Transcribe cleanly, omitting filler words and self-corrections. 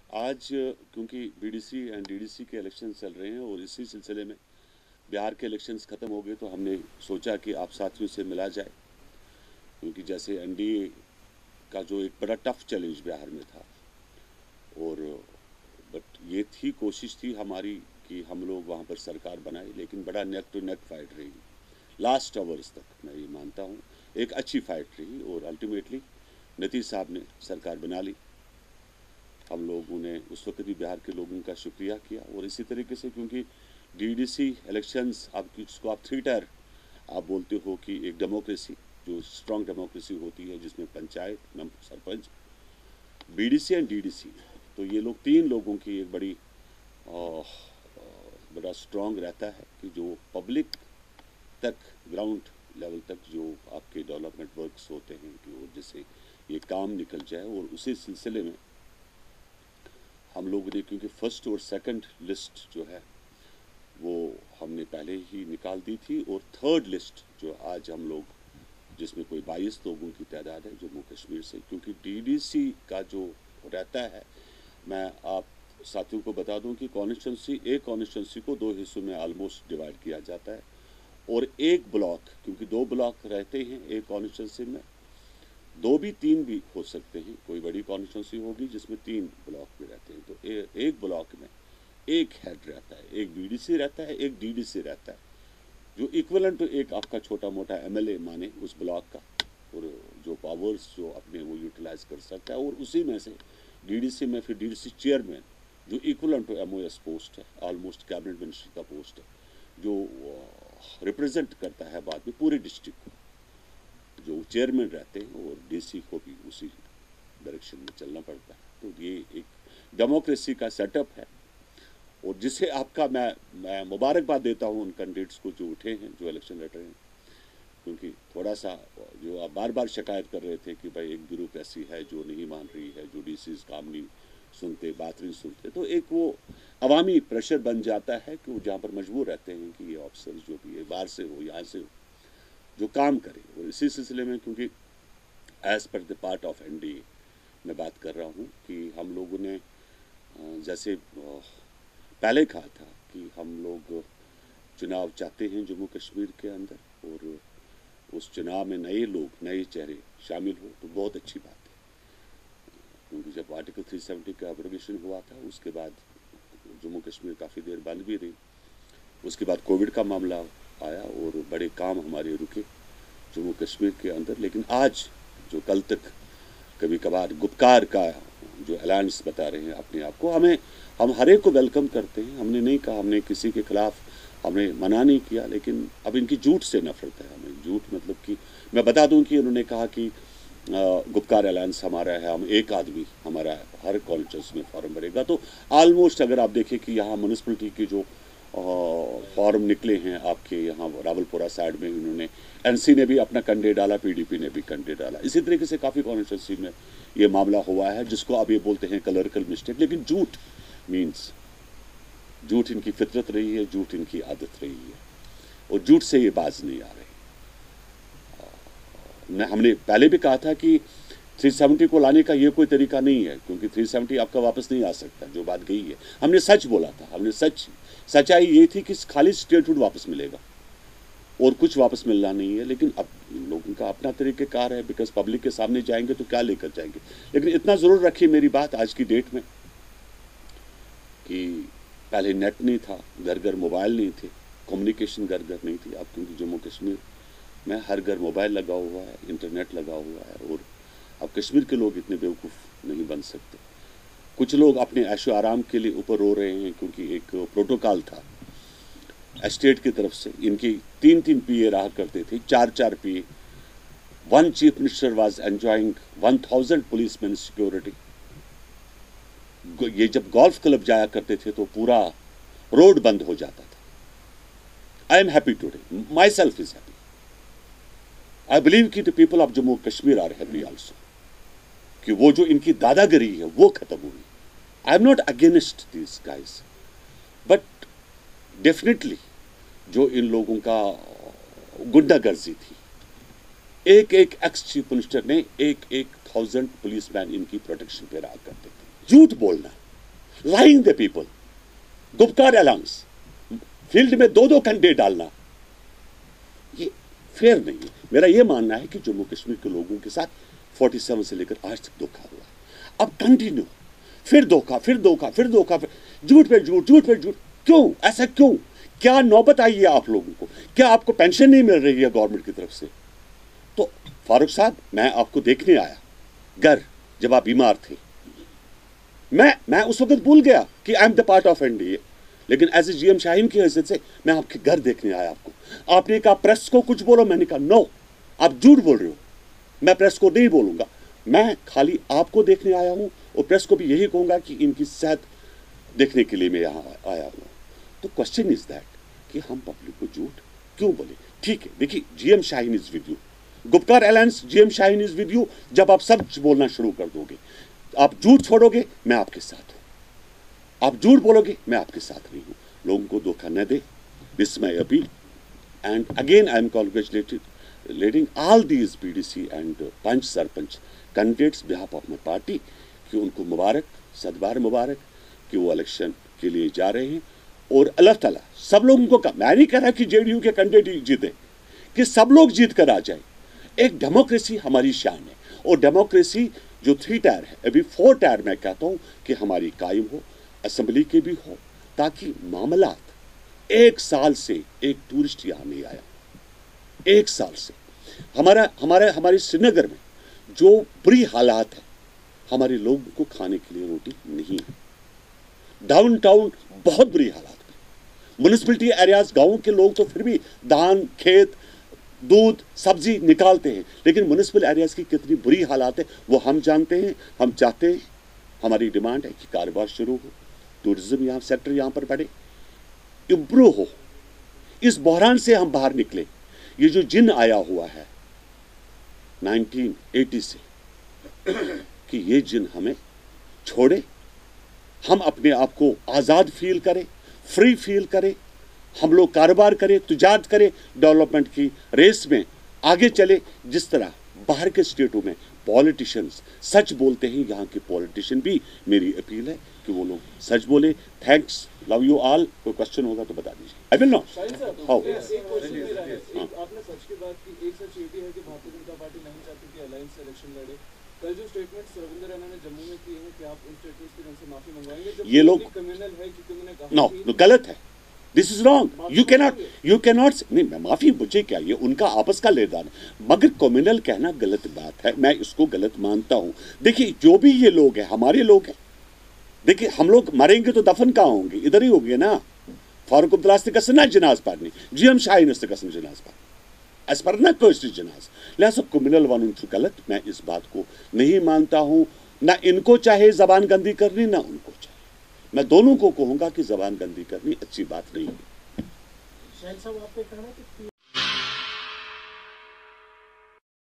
आज क्योंकि BDC and DDC के इलेक्शन चल रहे हैं और इसी सिलसिले में बिहार के इलेक्शंस ख़त्म हो गए, तो हमने सोचा कि आप साथियों से मिला जाए, क्योंकि जैसे एनडीए का जो एक बड़ा टफ चैलेंज बिहार में था, और बट ये थी कोशिश थी हमारी कि हम लोग वहाँ पर सरकार बनाए, लेकिन बड़ा नेक टू नेक फाइट रही लास्ट आवर्स तक। मैं ये मानता हूँ एक अच्छी फाइट रही और अल्टीमेटली नीतीश साहब ने सरकार बना ली। हम लोगों ने उस वक्त भी बिहार के लोगों का शुक्रिया किया, और इसी तरीके से क्योंकि डीडीसी इलेक्शंस आप जिसको आप थ्री टायर आप बोलते हो कि एक डेमोक्रेसी जो स्ट्रांग डेमोक्रेसी होती है जिसमें panchayat sarpanch BDC and DDC, तो ये लोग तीन लोगों की एक बड़ा स्ट्रांग रहता है कि जो पब्लिक तक ग्राउंड लेवल तक जो आपके डेवलपमेंट वर्क्स होते हैं कि वो जिससे ये काम निकल जाए। और उसी सिलसिले में हम लोगों ने क्योंकि फर्स्ट और सेकंड लिस्ट जो है वो हमने पहले ही निकाल दी थी, और थर्ड लिस्ट जो आज हम लोग जिसमें कोई 22 लोगों की तादाद है जम्मू कश्मीर से, क्योंकि डीडीसी का जो रहता है, मैं आप साथियों को बता दूं कि एक कॉन्स्टिट्यूंसी को दो हिस्सों में ऑलमोस्ट डिवाइड किया जाता है, और एक ब्लॉक, क्योंकि दो ब्लॉक रहते हैं एक कॉन्स्टिट्यूंसी में, दो भी तीन भी हो सकते हैं, कोई बड़ी कॉन्स्टिट्यूंसी होगी जिसमें तीन ब्लॉक भी रहते हैं, तो एक ब्लॉक में एक हेड रहता है, एक बीडीसी रहता है, एक डीडीसी रहता है, जो इक्वलेंट टू एक आपका छोटा मोटा एमएलए माने उस ब्लॉक का, और जो पावर्स जो अपने वो यूटिलाइज कर सकता है। और उसी में से डीडीसी में फिर डीडीसी चेयरमैन जो इक्वलेंट टू एमओएस पोस्ट है, ऑलमोस्ट कैबिनेट मिनिस्टर का पोस्ट है, जो रिप्रेजेंट करता है बाद में पूरे डिस्ट्रिक्ट को, जो चेयरमैन रहते हैं, और डीसी को भी उसी डायरेक्शन में चलना पड़ता है। तो ये एक डेमोक्रेसी का सेटअप है, और जिसे आपका मैं मुबारकबाद देता हूँ उन कैंडिडेट्स को जो उठे हैं, जो इलेक्शन लड़ रहे हैं, क्योंकि थोड़ा सा जो आप बार बार शिकायत कर रहे थे कि भाई एक ब्यूरोक्रेसी है जो नहीं मान रही है, जो डीसी काम नहीं सुनते, बात नहीं सुनते, तो एक वो अवामी प्रेशर बन जाता है कि वो जहाँ पर मजबूर रहते हैं कि ये ऑफिसर जो भी है बाहर से हो यहाँ से हो जो काम करे। और इसी सिलसिले में क्योंकि as per the part of NDA मैं बात कर रहा हूँ कि हम लोगों ने जैसे पहले कहा था कि हम लोग चुनाव चाहते हैं जम्मू कश्मीर के अंदर, और उस चुनाव में नए लोग नए चेहरे शामिल हो तो बहुत अच्छी बात है, क्योंकि जब आर्टिकल 370 का एब्रोगेशन हुआ था उसके बाद जम्मू कश्मीर काफ़ी देर बंद भी रही, उसके बाद कोविड का मामला आया और बड़े काम हमारे रुके जम्मू कश्मीर के अंदर। लेकिन आज जो कल तक कभी कभार गुपकार का जो अलायंस बता रहे हैं अपने आप को, हम हर एक को वेलकम करते हैं, हमने नहीं कहा, हमने किसी के खिलाफ हमने मना नहीं किया, लेकिन अब इनकी झूठ से नफरत है हमें। झूठ मतलब कि मैं बता दूं कि उन्होंने कहा कि गुपकार अलायंस हमारा है, हम एक आदमी हमारा हर कॉन्फ्रेंस में फॉर्म भरेगा। तो ऑलमोस्ट अगर आप देखें कि यहाँ म्यूनसिपलिटी की जो फॉर्म निकले हैं आपके यहाँ रावलपुरा साइड में, उन्होंने एनसी ने भी अपना कैंडिडेट डाला, पीडीपी ने भी कैंडिडेट डाला, इसी तरीके से काफ़ी कॉन्स्टिट्यूंसी में ये मामला हुआ है जिसको आप ये बोलते हैं क्लरिकल मिस्टेक। लेकिन झूठ मीन्स झूठ इनकी फितरत रही है, झूठ इनकी आदत रही है, और झूठ से ये बाज नहीं आ रहे। हमने पहले भी कहा था कि 370 को लाने का ये कोई तरीका नहीं है, क्योंकि 370 आपका वापस नहीं आ सकता, जो बात गई है हमने सच बोला था, हमने सच्चाई ये थी कि खाली स्टेटहुड वापस मिलेगा और कुछ वापस मिलना नहीं है। लेकिन अब लोगों का अपना तरीक़ेकार है, बिकॉज पब्लिक के सामने जाएंगे तो क्या लेकर जाएंगे। लेकिन इतना ज़रूर रखिए मेरी बात आज की डेट में कि पहले नेट नहीं था, घर घर मोबाइल नहीं थे, कम्युनिकेशन घर घर नहीं थी। अब क्योंकि जम्मू कश्मीर में हर घर मोबाइल लगा हुआ है, इंटरनेट लगा हुआ है, और अब कश्मीर के लोग इतने बेवकूफ़ नहीं बन सकते। कुछ लोग अपने ऐशो आराम के लिए ऊपर रो रहे हैं, क्योंकि एक प्रोटोकॉल था एस्टेट की तरफ से, इनकी 3-3 पीए रहा करते थे, 4-4 PA, one chief minister was enjoying 1000 policeman security. ये जब गोल्फ क्लब जाया करते थे तो पूरा रोड बंद हो जाता था। I am happy today, my self is happy, I believe कि the people of Jammu Kashmir are happy also, कि वो जो इनकी दादागिरी है वो खत्म हुई। I am not against this guys, but definitely जो इन लोगों का गुंडागर्जी थी, एक एक्स चीफ मिनिस्टर ने 1000 पुलिसमैन इनकी प्रोटेक्शन पे रहा करते थे। झूठ बोलना lying the people, Gupkar allowance, field में 2-2 घंटे डालना, ये फेयर नहीं है। मेरा ये मानना है कि जम्मू कश्मीर के लोगों के साथ 47 से लेकर आज तक धोखा हुआ, अब कंटिन्यू, फिर धोखा, फिर धोखा, फिर धोखा, फिर झूठ पे झूठ, झूठ पे झूठ। क्यों ऐसा, क्यों? क्या नौबत आई है आप लोगों को? क्या आपको पेंशन नहीं मिल रही है गवर्नमेंट की तरफ से? तो फारूक साहब, मैं आपको देखने आया घर जब आप बीमार थे। मैं उस वक्त भूल गया कि I am the part of NDA, लेकिन एज ए जीएम शाहीन की हैसियत से मैं आपके घर देखने आया आपको। आपने कहा प्रेस को कुछ बोलो, मैंने कहा नो, आप झूठ बोल रहे हो, मैं प्रेस को नहीं बोलूंगा, मैं खाली आपको देखने आया हूं और प्रेस को भी यही कहूंगा कि इनकी सेहत देखने के लिए मैं यहाँ आया हूँ। तो क्वेश्चन इज दैट कि हम पब्लिक को झूठ क्यों बोले? ठीक है, देखिए, GM Shaheen is with you, Gupkar alliance, GM Shaheen is with you. जब आप सब बोलना शुरू कर दोगे, आप झूठ छोड़ोगे, मैं आपके साथ हूं। आप झूठ बोलोगे, मैं आपके साथ नहीं हूं। लोगों को धोखा न दे, this my appeal. And again I am congratulating all these BDC and panch sarpanch candidates behalf of my party कि उनको मुबारक, सदबार मुबारक कि वो इलेक्शन के लिए जा रहे हैं। और अल्लाह ताला सब लोगों को कहा, मैं नहीं कह रहा कि जेडीयू के कैंडिडेट जीते, कि सब लोग जीत कर आ जाए। एक डेमोक्रेसी हमारी शान है, और डेमोक्रेसी जो 3 टायर है, अभी 4 टायर मैं कहता हूँ कि हमारी कायम हो, असेंबली के भी हो, ताकि मामलात 1 साल से एक टूरिस्ट यहाँ नहीं आया, 1 साल से हमारे श्रीनगर में जो बुरी हालात है, हमारे लोगों को खाने के लिए रोटी नहीं है। डाउनटाउन बहुत बुरी हालात है। म्युनिसिपैलिटी एरियाज, गांव के लोग तो फिर भी धान, खेत, दूध, सब्जी निकालते हैं, लेकिन म्युनिसिपल एरियाज की कितनी बुरी हालात है वो हम जानते हैं। हम चाहते हैं, हमारी डिमांड है कि कारोबार शुरू हो, टूरिज्म यहाँ सेक्टर यहाँ पर बढ़े, इम्प्रूव हो, इस बहरान से हम बाहर निकले। ये जो जिन आया हुआ है 1980 से, कि ये जिन हमें छोड़े, हम अपने आप को आज़ाद फील करें, फ्री फील करें, हम लोग कारोबार करें, तुजारत करें, डेवलपमेंट की रेस में आगे चले। जिस तरह बाहर के स्टेटों में पॉलिटिशियंस सच बोलते हैं, यहाँ के पॉलिटिशियन भी, मेरी अपील है कि वो लोग सच बोले। Thanks, love you all. कोई क्वेश्चन होगा तो बता दीजिए। I will not how. आपने सच की बात की, एक सच ये भी है कि भारतीय जनता पार्टी नहीं चाहती कि अलायंस से इलेक्शन लड़े। कल जो स्टेटमेंट्स रविंद्र रैना ने जम्मू में किए हैं, कि आप उन स्टेटमेंट्स की उनसे माफी मंगवाएंगे? जब ये लोग कम्युनल है, क्योंकि उन्होंने कहा नो, गलत है, this is wrong, you cannot नहीं, मैं माफी मुझे क्या, ये उनका आपस का लेनदान है, मगर कम्युनल कहना गलत बात है, मैं इसको गलत मानता हूं। देखिए, जो भी ये लोग हैं, हमारे लोग हैं। देखिए, हम लोग मरेंगे तो दफन कहाँ होंगे? इधर ही होंगे ना। फारूक अब्दुल्ला कसन जनाज पारनी, जीएम शाहीन कसन जनाज पार एस पर ना कोई जनाज। लिहाजा कम्युनल वन गलत, मैं इस बात को नहीं मानता हूं। ना इनको चाहे जबान गंदी करनी, ना उनको चाहे। मैं दोनों को कहूंगा कि जबान गंदी करनी अच्छी बात नहीं है। शाहिद साहब, आपने कहा ना कि